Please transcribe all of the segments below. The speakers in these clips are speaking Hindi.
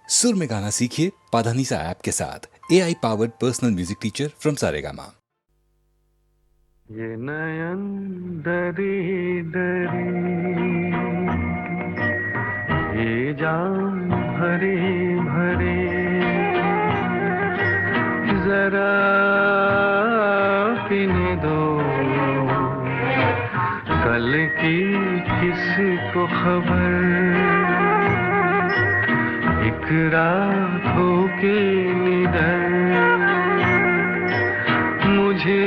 सुर में गाना सीखिए पाधानीसा ऐप के साथ। AI powered personal music teacher from Saregama. ये नयन डरी डरी, ये जान भरी भरी, जरा पीने दो कल की किसको खबर, एक रात हो के निडर मुझे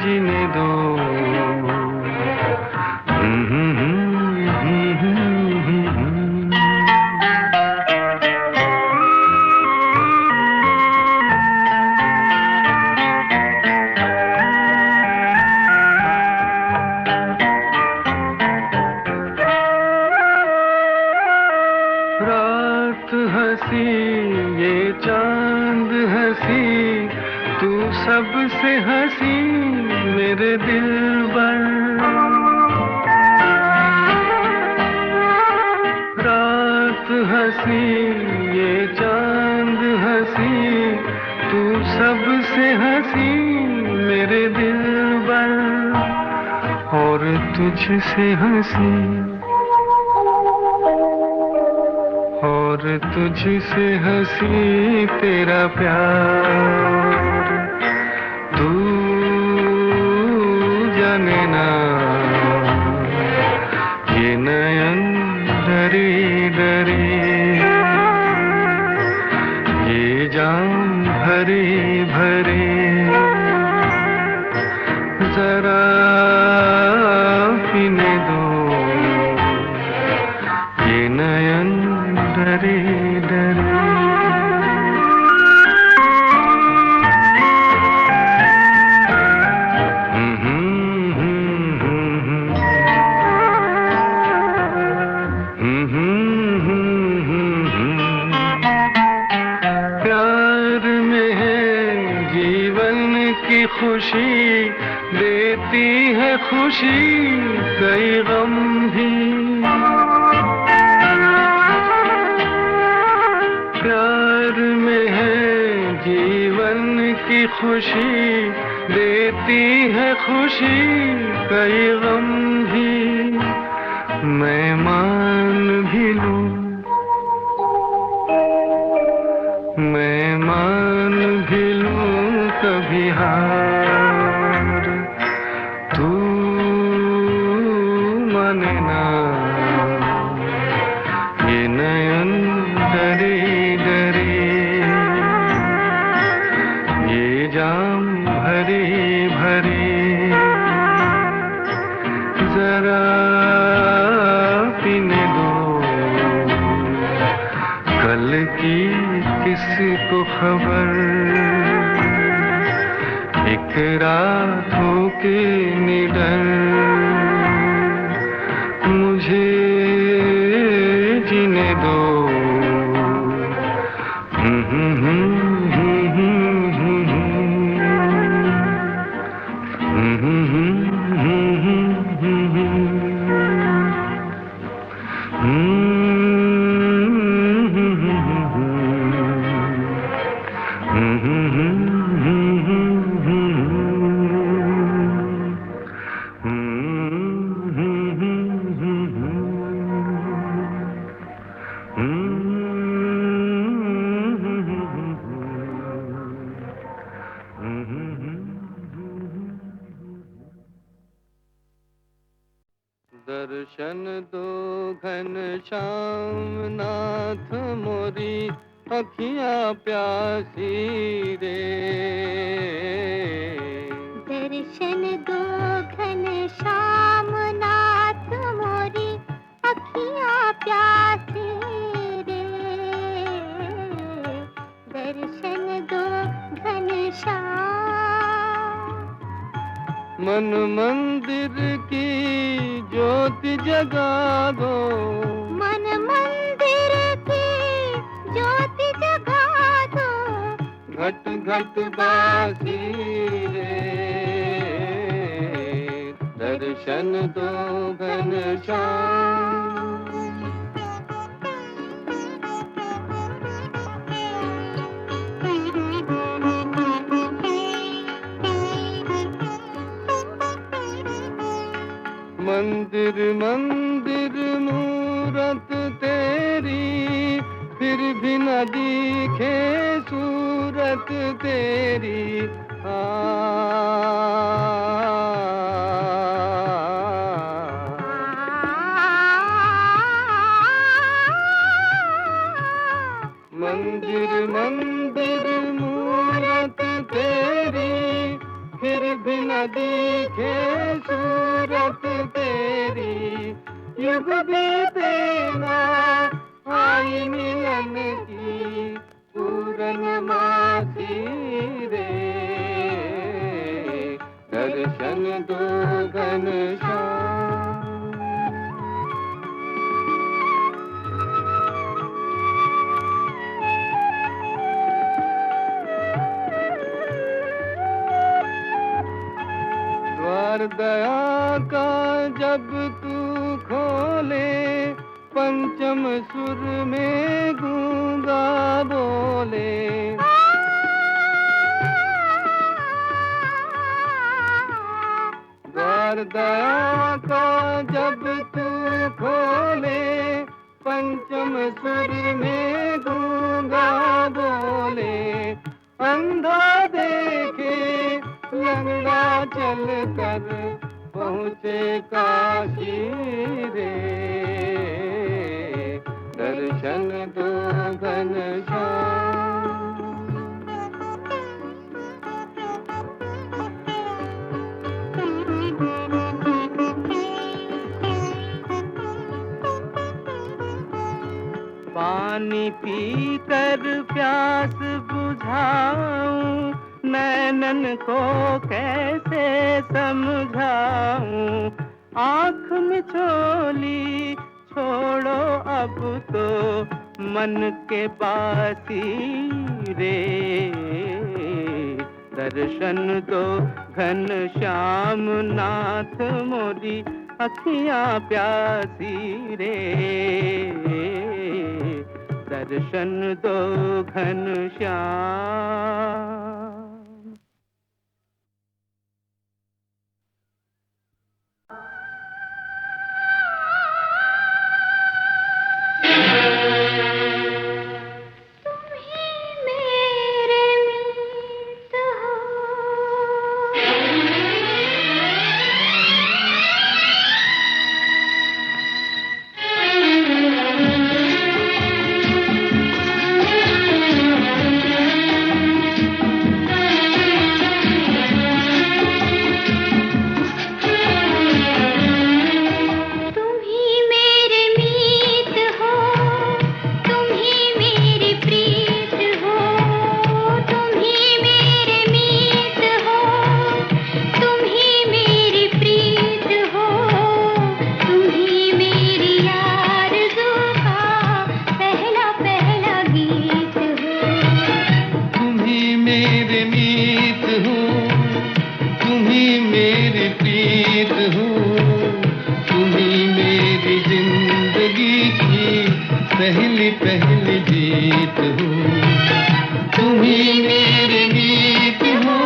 जीने दो। रात हंसी ये चांद हंसी, तू सबसे हंसी मेरे दिल पर। रात हंसी ये चांद हंसी, तू सबसे हंसी मेरे दिल पर, और तुझसे हंसी और तुझसे हंसी तेरा प्यार। तू जाने ना ये नयन डरी डरी, ये जान भरी भरी, जरा पीने दो ये नयन डरी डरी। प्यार में है जीवन की खुशी, देती है खुशी कई गम भी। प्यार में है जीवन की खुशी, देती है खुशी कई गम भी। मैं मान भी लूं, मैं मान भी लूं कभी हार, तू माने ना ये नयन डरी डरी, ये जाम भरी भरी, जरा पीने दो कल की किसको खबर, एक रात हो के निडर मुझे जीने दो। दर्शन दो घनश्याम नाथ मोरी अखियाँ प्यासी रे। दर्शन दो घनश्याम नाथ मोरी अखियाँ प्यासी रे। दर्शन दो घनश्याम। मन मंदिर की ज्योति जगा दो, मन मंदिर की ज्योति जगा दो, घट घट बासी रे। दर्शन दो घनश्याम। मंदिर मंदिर मूरत तेरी, फिर भी न दिखे सूरत तेरी। मंदिर मंदिर मूरत तेरी, फिर भी न दिखे सूरत तेरी। युग बीते ना आई मिलन की पूर्णमासी रे, दर्शन दो घनश्याम। द्वार दया का जब तू खोले, पंचम सुर में गूंगा बोले। द्वार दया का जब तू खोले, पंचम सुर में गूंगा बोले। अंधा देखे लंगड़ा चल कर पहुँचे काशी रे, दर्शन दो घनश्याम। पानी पीकर प्यास बुझाऊं, नैनन को कैसे समझाऊं। आँख मिचोली छोड़ो अब तो मन के बासी रे, दर्शन दो घनश्याम नाथ मोरी अखियाँ प्यासी रे, दर्शन दो घनश्याम। पहली पहली जीत हो, तुम ही मेरे गीत हो।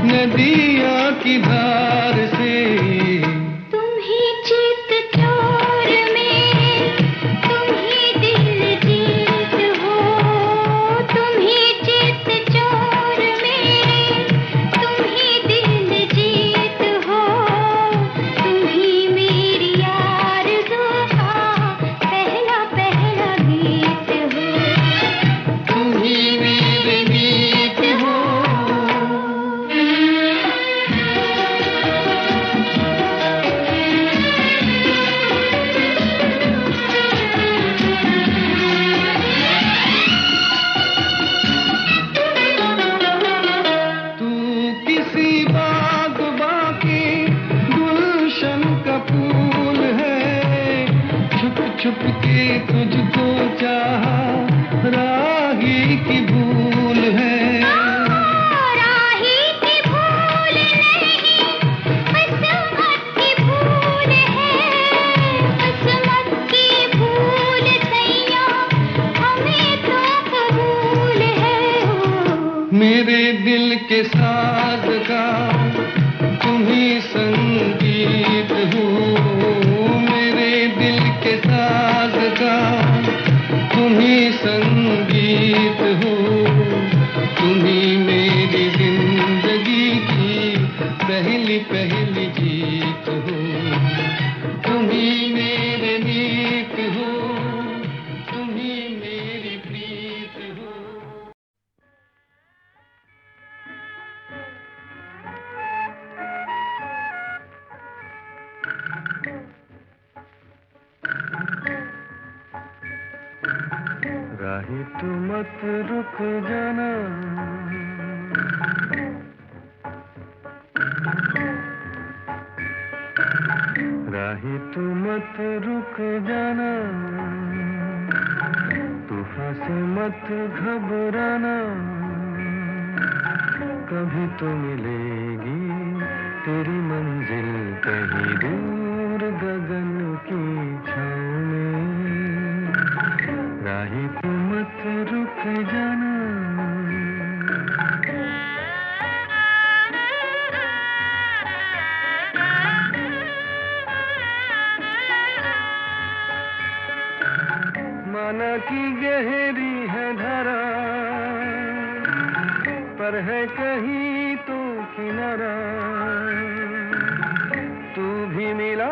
नदिया की धार से तुम ही चित चोर में, तुम ही दिल जीत हो। तुम ही चित चोर में, तुम ही दिल जीत हो। तुम ही मेरी आरज़ू का पहला पहला गीत हो। तुम ही मेरे गीत हो। दिल के साज का तुम ही संगीत हो, मेरे दिल के साज का तुम ही संगीत हो, तुम ही मेरी जिंदगी की पहली पहली जीत हो, तुम ही मेरे मीत हो, तुम ही मेरी प्रीत हो। राही तू मत रुक जाना, राही तू मत रुक जाना, तूफान से मत घबराना, कभी तो मिलेगी तेरी मंजिल कहीं दूर गगन की छाँव में, राही तू मत रुक जाना। माना की गहरी है धारा, पर है कहीं तो किनारा, तू भी मिला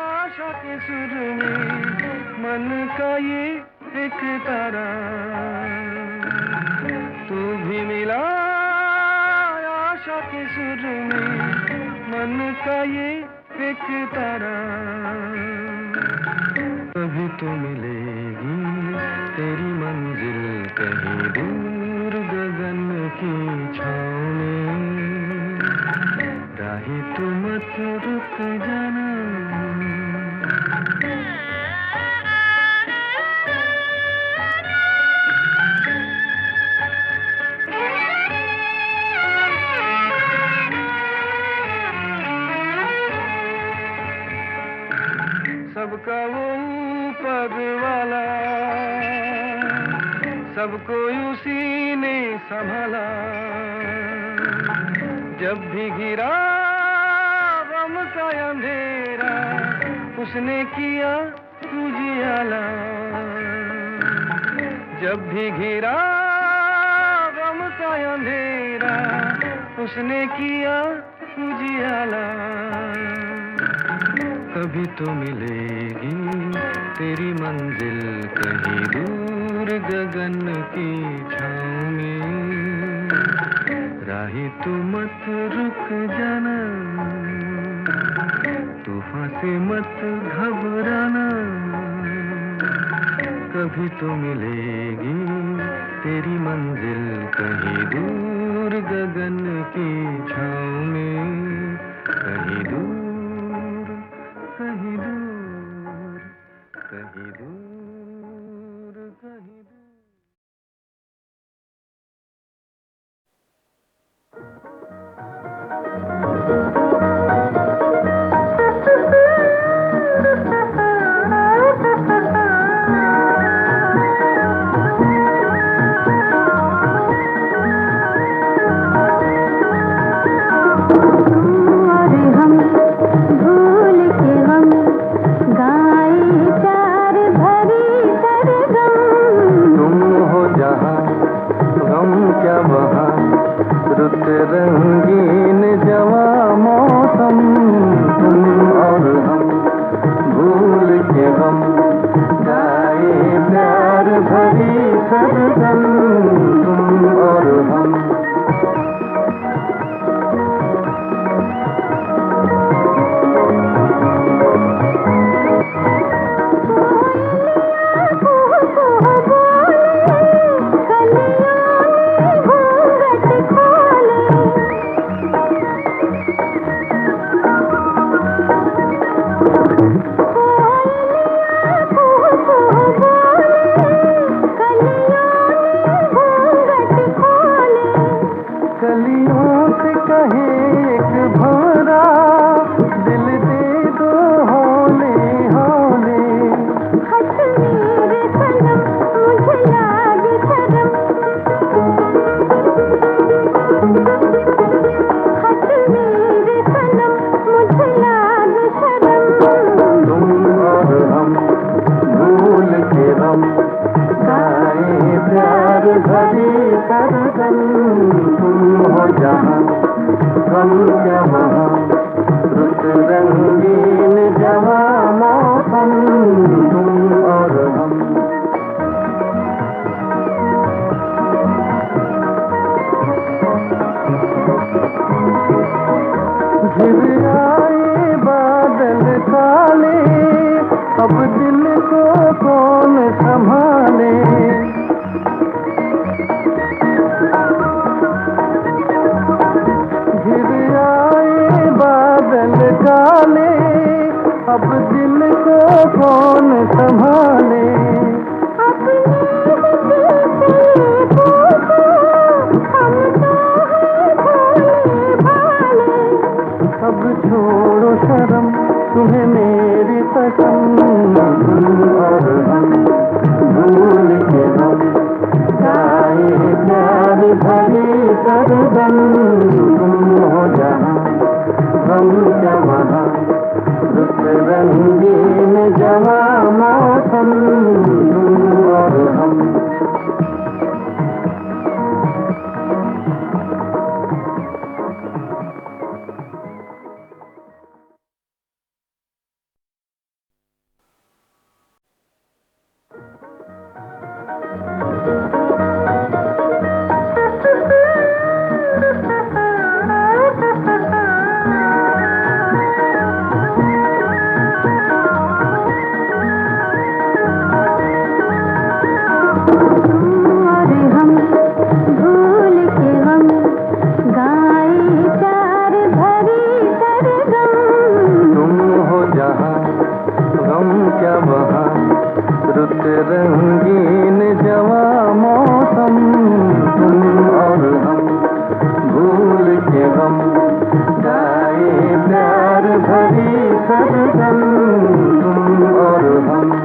आशा के सुर में, मन का ये एक तारा, तू भी मिला आशा के सुर में, मन का ये एक तारा, कभी तो मिलेगी तेरी मंजिल कहीं दूर गगन की छाँव में, राही तू मत रुक जाना। सबका वो ऊपर वाला, सबको उसी ने संभाला, जब भी घिरा गम का अंधेरा, उसने किया उजियाला, जब भी घिरा गम का अंधेरा, उसने किया उजियाला, कभी तो मिलेगी तेरी मंजिल कहीं दूर गगन की छाँव में, राही तू मत रुक जाना, तूफान से मत घबराना, कभी तो मिलेगी तेरी मंजिल कहीं दूर गगन की छाँव में, कहीं दूर, कहीं दूर, कहीं दूर, कहीं दूर। रंगीन जवा मौसम, तुम और हम भूल के हम गाए प्यार भरी सरगम, तुम और हम। तुम हो जहाँ हम क्या वहाँ रुत रंगीन जवां मौसम तुम और हम घिर आए बादल काले अब दिल को कौन संभाले घिर आए बादल काले अब दिल को कौन संभाले अब छोड़ो शर्म तुम्हें मेरी कसम तुम और हम भूल के हम गाए प्यार भरी सरगम तुम हो जहाँ हम क्या वहाँ रुत रंगीन जवां मौसम तुम और हम रंगीन जवां मौसम तुम और हम भूल के हम गाए प्यार भरी सरगम तुम और हम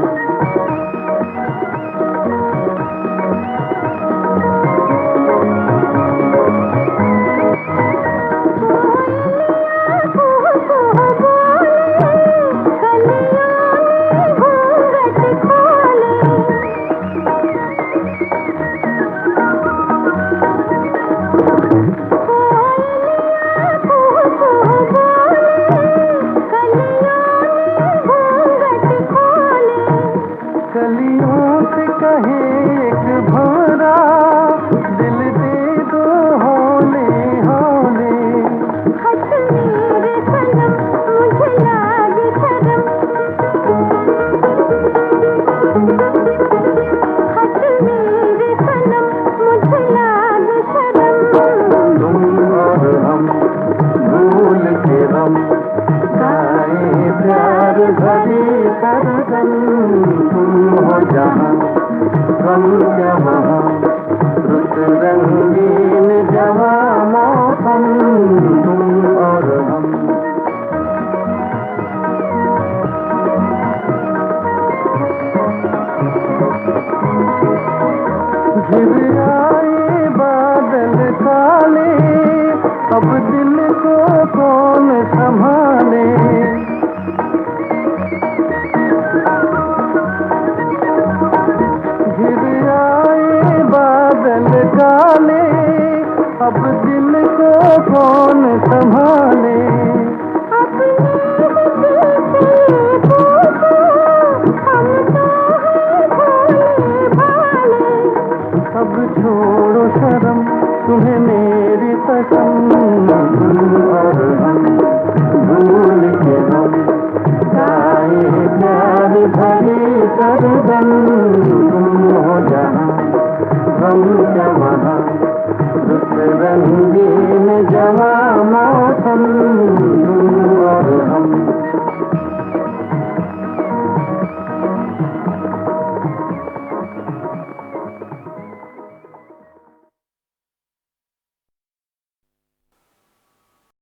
कलियों से कहे एक भंवरा दिल दे दो होले होले हंस मेरे सनम मुझे लागे शर्म हंस मेरे सनम मुझे लागे शर्म तुम और हम भूल के हम गाए प्यार भरी सरगम तुम हो जहाँ हम क्या वहाँ रुत रंगीन जवां मौसम तुम और हम घिर आए बादल काले अब दिल को कौन संभाले घिर आए बादल काले अब दिल को कौन संभाले अब छोड़ो शर्म तुम्हें मेरी कसम तुम और हम भूल के हम गाए प्यार भरी सरगम